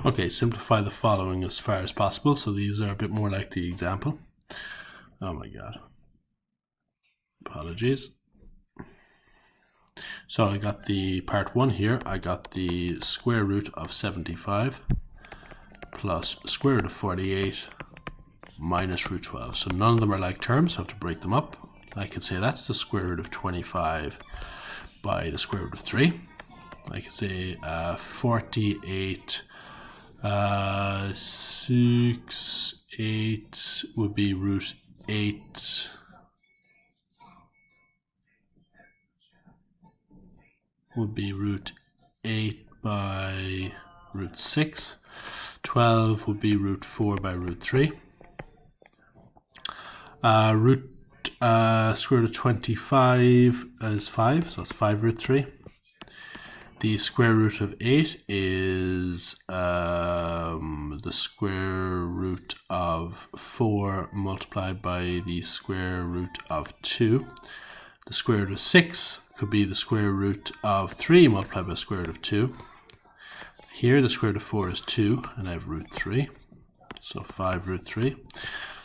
Okay, simplify the following as far as possible. So these are a bit more like the example. Oh my God. Apologies. So I got the part 1 here. I got the square root of 75 plus square root of 48 minus root 12. So none of them are like terms, so I have to break them up. I could say that's the square root of 25 by the square root of 3. I could say 48 6 8 would be root 8 would be root 8 by root 6. 12 would be root 4 by root 3. Square root of 25 is 5, so it's 5 root 3. The square root of 8 is the square root of 4 multiplied by the square root of 2. The square root of 6 could be the square root of 3 multiplied by the square root of 2. Here the square root of 4 is 2, and I have root 3, so 5 root 3.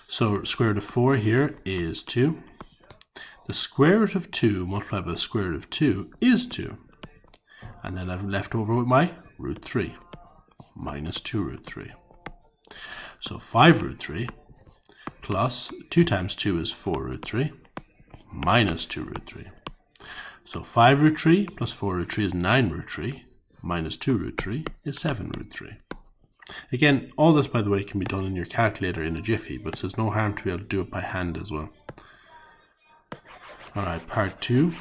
So square root of 4 here is 2. The square root of 2 multiplied by the square root of 2 is 2. And then I've left over with my root 3, minus 2 root 3. So 5 root 3 plus 2 times 2 is 4 root 3, minus 2 root 3. So 5 root 3 plus 4 root 3 is 9 root 3, minus 2 root 3 is 7 root 3. Again, all this, by the way, can be done in your calculator in a jiffy, but there's no harm to be able to do it by hand as well. All right, part 2.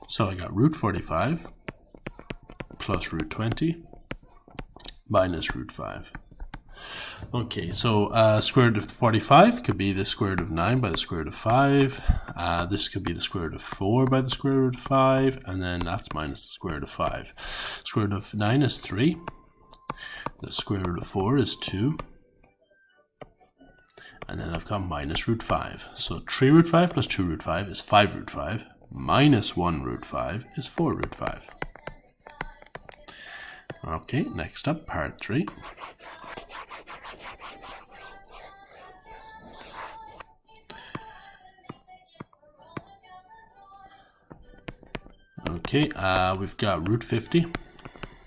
So I got root 45 plus root 20 minus root 5. Okay, so square root of 45 could be the square root of 9 by the square root of 5. This could be the square root of 4 by the square root of 5, and then that's minus the square root of 5. Square root of 9 is 3. The square root of 4 is 2. And then I've got minus root 5. So 3 root 5 plus 2 root 5 is 5 root 5. Minus 1 root 5 is 4 root 5. Okay, next up, part 3. Okay, we've got root 50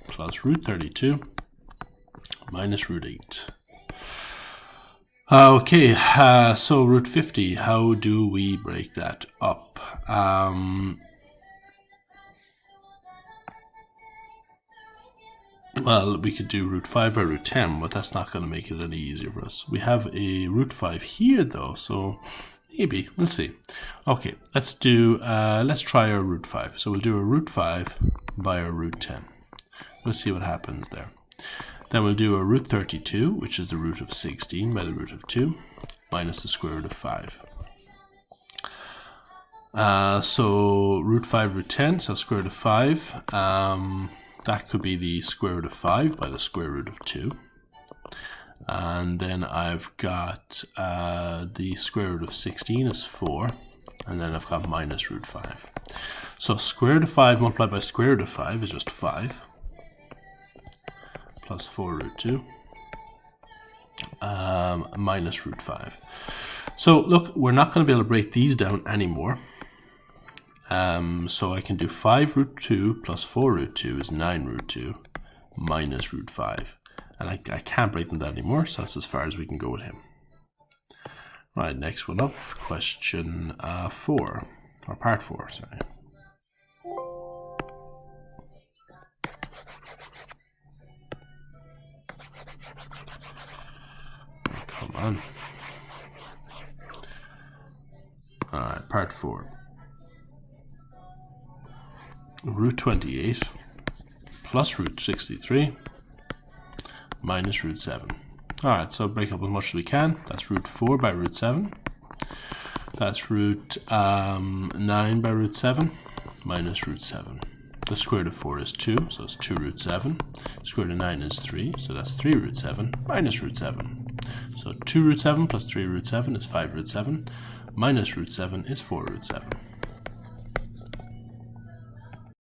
plus root 32 minus root 8. Okay, so root 50, how do we break that up? Well, we could do root 5 by root 10, but that's not going to make it any easier for us. We have a root 5 here, though, so maybe. We'll see. Okay, let's try our root 5. So we'll do a root 5 by our root 10. We'll see what happens there. Then we'll do a root 32, which is the root of 16 by the root of 2, minus the square root of 5. So root 5 root 10, so square root of 5. That could be the square root of 5 by the square root of 2. And then I've got the square root of 16 is 4. And then I've got minus root 5. So square root of 5 multiplied by square root of 5 is just 5. Plus 4 root 2. Minus root 5. So look, we're not going to be able to break these down anymore. So I can do 5 root 2 plus 4 root 2 is 9 root 2 minus root 5. And I can't break them down anymore, so that's as far as we can go with him. Right, next one up, question 4, or part 4, sorry. Come on. Alright, part 4. Root 28 plus root 63 minus root 7. Alright, so break up as much as we can. That's root 4 by root 7. That's root 9 by root 7 minus root 7. The square root of 4 is 2, so it's 2 root 7. Square root of 9 is 3, so that's 3 root 7 minus root 7. So 2 root 7 plus 3 root 7 is 5 root 7. Minus root 7 is 4 root 7.